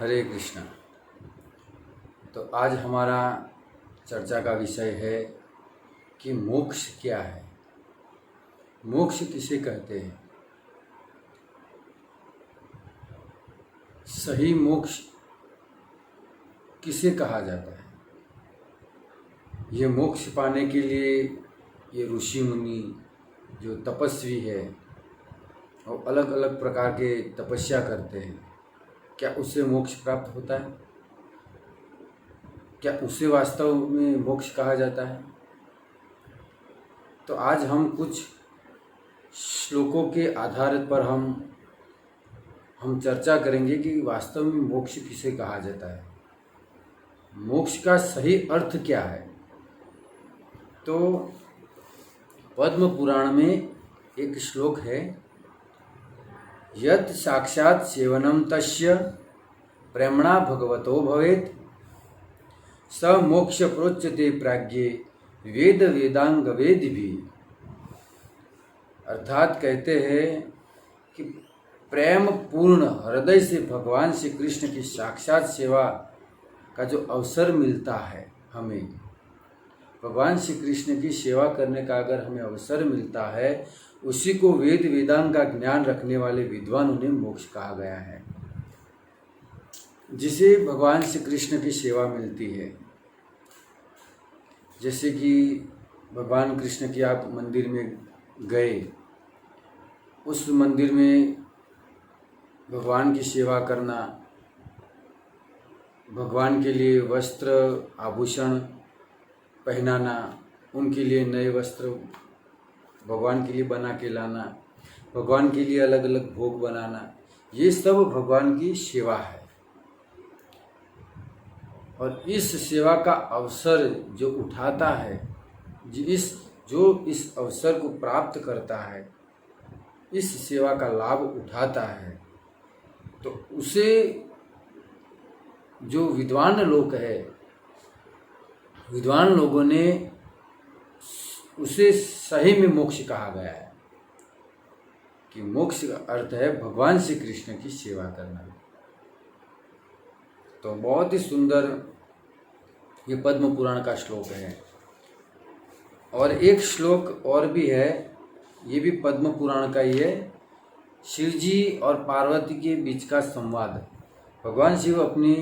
हरे कृष्णा। तो आज हमारा चर्चा का विषय है कि मोक्ष क्या है, मोक्ष किसे कहते हैं, सही मोक्ष किसे कहा जाता है। ये मोक्ष पाने के लिए ये ऋषि मुनि जो तपस्वी है और अलग अलग प्रकार के तपस्या करते हैं, क्या उससे मोक्ष प्राप्त होता है? क्या उसे वास्तव में मोक्ष कहा जाता है? तो आज हम कुछ श्लोकों के आधार पर हम चर्चा करेंगे कि वास्तव में मोक्ष किसे कहा जाता है, मोक्ष का सही अर्थ क्या है। तो पद्म पुराण में एक श्लोक है, यत् साक्षात् सेवनम तस्य प्रेमणा भगवतो भवेत् स मोक्ष प्रोच्यते प्राज्ञे वेद वेदांग वेद भी। अर्थात कहते हैं कि प्रेम पूर्ण हृदय से भगवान श्री कृष्ण की साक्षात सेवा का जो अवसर मिलता है, हमें भगवान श्री कृष्ण की सेवा करने का अगर हमें अवसर मिलता है, उसी को वेद वेदांग का ज्ञान रखने वाले विद्वानों ने मोक्ष कहा गया है। जिसे भगवान श्री कृष्ण की सेवा मिलती है, जैसे कि भगवान कृष्ण की आप मंदिर में गए, उस मंदिर में भगवान की सेवा करना, भगवान के लिए वस्त्र आभूषण पहनाना, उनके लिए नए वस्त्र भगवान के लिए बना के लाना, भगवान के लिए अलग अलग भोग बनाना, ये सब भगवान की सेवा है। और इस सेवा का अवसर जो उठाता है, जो इस अवसर को प्राप्त करता है, इस सेवा का लाभ उठाता है, तो उसे जो विद्वान लोग है, विद्वान लोगों ने उसे सही में मोक्ष कहा गया है कि मोक्ष का अर्थ है भगवान श्री कृष्ण की सेवा करना। तो बहुत ही सुंदर ये पद्म पुराण का श्लोक है। और एक श्लोक और भी है, ये भी पद्म पुराण का ही है। शिव जी और पार्वती के बीच का संवाद। भगवान शिव अपनी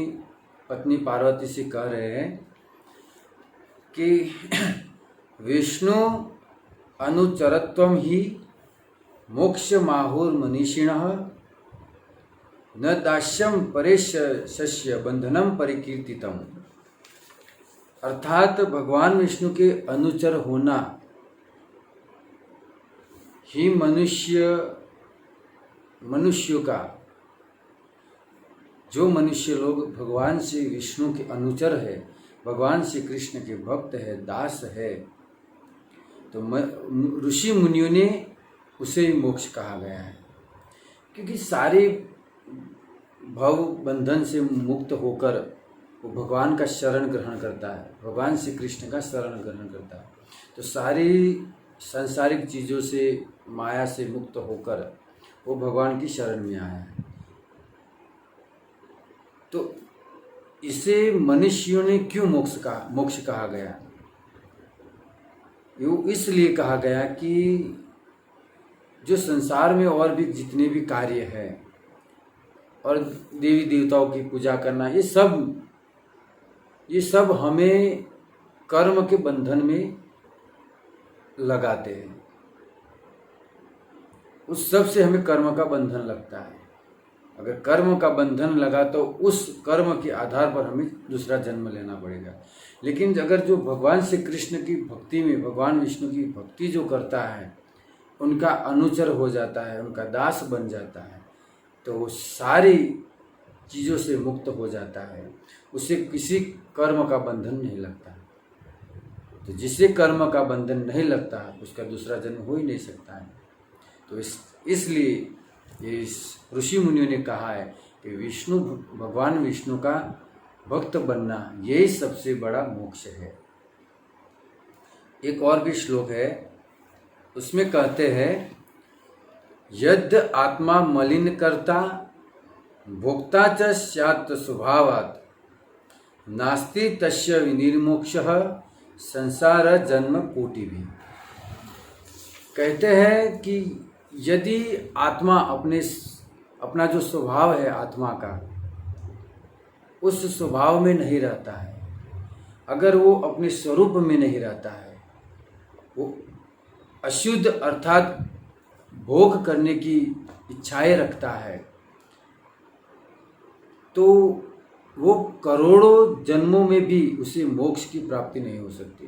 पत्नी पार्वती से कह रहे हैं कि विष्णु अनुचरत्वम ही मोक्ष माहुर मनीषिणः न दास्यम परेश शस्य बंधनम परिकीर्तितम। अर्थात भगवान विष्णु के अनुचर होना ही मनुष्यों का, जो मनुष्य लोग भगवान श्री विष्णु के अनुचर है, भगवान श्री कृष्ण के भक्त है, दास है, तो ऋषि मुनियों ने उसे ही मोक्ष कहा गया है। क्योंकि सारे भव बंधन से मुक्त होकर वो भगवान का शरण ग्रहण करता है, भगवान श्री कृष्ण का शरण ग्रहण करता है, तो सारी सांसारिक चीज़ों से, माया से मुक्त होकर वो भगवान की शरण में आया है। तो इसे मनुष्यों ने क्यों मोक्ष कहा गया? यो इसलिए कहा गया कि जो संसार में और भी जितने भी कार्य हैं, और देवी देवताओं की पूजा करना, ये सब हमें कर्म के बंधन में लगाते हैं। उस सब से हमें कर्म का बंधन लगता है। अगर कर्म का बंधन लगा तो उस कर्म के आधार पर हमें दूसरा जन्म लेना पड़ेगा। लेकिन अगर जो भगवान श्री कृष्ण की भक्ति में, भगवान विष्णु की भक्ति जो करता है, उनका अनुचर हो जाता है, उनका दास बन जाता है, तो वो सारी चीज़ों से मुक्त हो जाता है, उसे किसी कर्म का बंधन नहीं लगता। तो जिसे कर्म का बंधन नहीं लगता, उसका दूसरा जन्म हो ही नहीं सकता है। तो इसलिए ये ऋषि मुनियों ने कहा है कि भगवान विष्णु का भक्त बनना यही सबसे बड़ा मोक्ष है। एक और भी श्लोक है, उसमें कहते हैं, यद्य आत्मा मलिन करता भोक्ता च स्यात् स्वभावात् नास्ति तस्य विनिर्मोक्षः संसार जन्म कोटि भी। कहते हैं कि यदि आत्मा अपना जो स्वभाव है आत्मा का, उस स्वभाव में नहीं रहता है, अगर वो अपने स्वरूप में नहीं रहता है, वो अशुद्ध अर्थात भोग करने की इच्छाएं रखता है, तो वो करोड़ों जन्मों में भी उसे मोक्ष की प्राप्ति नहीं हो सकती।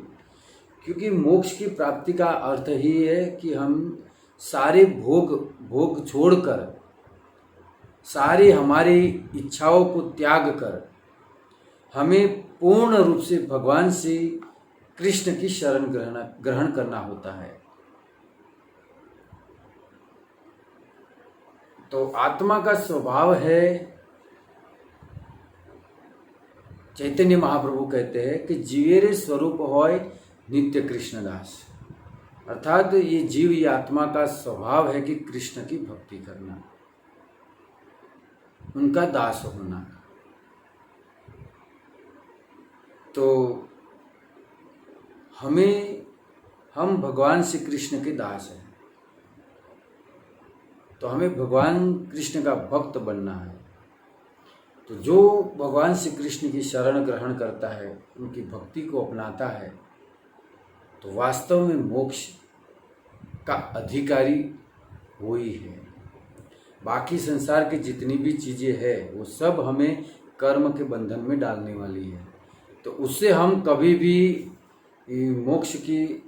क्योंकि मोक्ष की प्राप्ति का अर्थ ही है कि हम सारे भोग छोड़कर, सारी हमारी इच्छाओं को त्याग कर हमें पूर्ण रूप से भगवान श्री कृष्ण की शरण ग्रहण करना होता है। तो आत्मा का स्वभाव है, चैतन्य महाप्रभु कहते हैं कि जीवेरे स्वरूप होय नित्य कृष्णदास, अर्थात ये जीव, ये आत्मा का स्वभाव है कि कृष्ण की भक्ति करना, उनका दास होना। तो हम भगवान श्री कृष्ण के दास हैं, तो हमें भगवान कृष्ण का भक्त बनना है। तो जो भगवान श्री कृष्ण की शरण ग्रहण करता है, उनकी भक्ति को अपनाता है, तो वास्तव में मोक्ष का अधिकारी वो ही है। बाकी संसार की जितनी भी चीज़ें हैं वो सब हमें कर्म के बंधन में डालने वाली है, तो उससे हम कभी भी मोक्ष की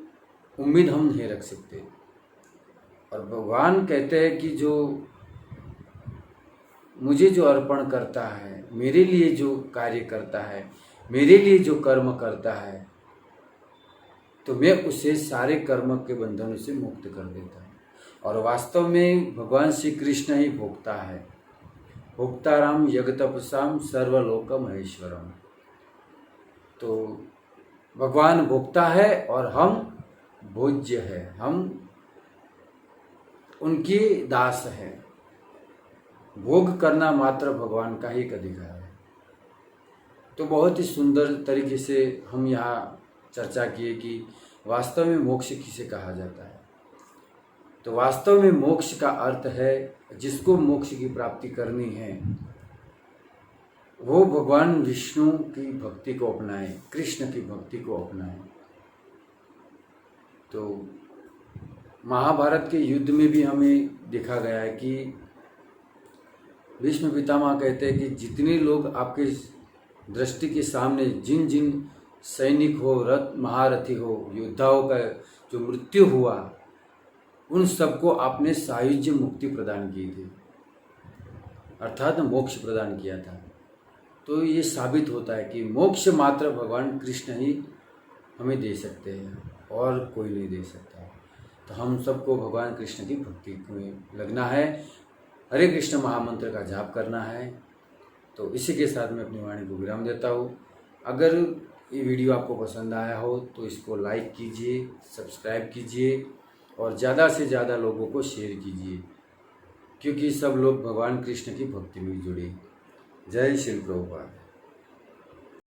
उम्मीद हम नहीं रख सकते। और भगवान कहते हैं कि जो मुझे जो अर्पण करता है, मेरे लिए जो कार्य करता है, मेरे लिए जो कर्म करता है, तो मैं उसे सारे कर्म के बंधनों से मुक्त कर देता हूँ। और वास्तव में भगवान श्री कृष्ण ही भोक्ता है। भोक्ताराम जगतपसाम सर्वलोक महेश्वरम। तो भगवान भोक्ता है और हम भोज्य है, हम उनके दास है। भोग करना मात्र भगवान का ही एक अधिकार है। तो बहुत ही सुंदर तरीके से हम यहाँ चर्चा किए कि वास्तव में मोक्ष किसे कहा जाता है। तो वास्तव में मोक्ष का अर्थ है, जिसको मोक्ष की प्राप्ति करनी है वो भगवान विष्णु की भक्ति को अपनाए, कृष्ण की भक्ति को अपनाए। तो महाभारत के युद्ध में भी हमें देखा गया है कि भीष्म पितामह कहते हैं कि जितने लोग आपके दृष्टि के सामने, जिन जिन सैनिक हो, महारथी हो, योद्धाओं का जो मृत्यु हुआ, उन सबको आपने सायुज्य मुक्ति प्रदान की थी, अर्थात मोक्ष प्रदान किया था। तो ये साबित होता है कि मोक्ष मात्र भगवान कृष्ण ही हमें दे सकते हैं और कोई नहीं दे सकता। तो हम सबको भगवान कृष्ण की भक्ति में लगना है, हरे कृष्ण महामंत्र का जाप करना है। तो इसी के साथ मैं अपनी वाणी को विराम देता हूँ। अगर ये वीडियो आपको पसंद आया हो तो इसको लाइक कीजिए, सब्सक्राइब कीजिए और ज़्यादा से ज़्यादा लोगों को शेयर कीजिए, क्योंकि सब लोग भगवान कृष्ण की भक्ति में जुड़े। जय श्री प्रभुपाद।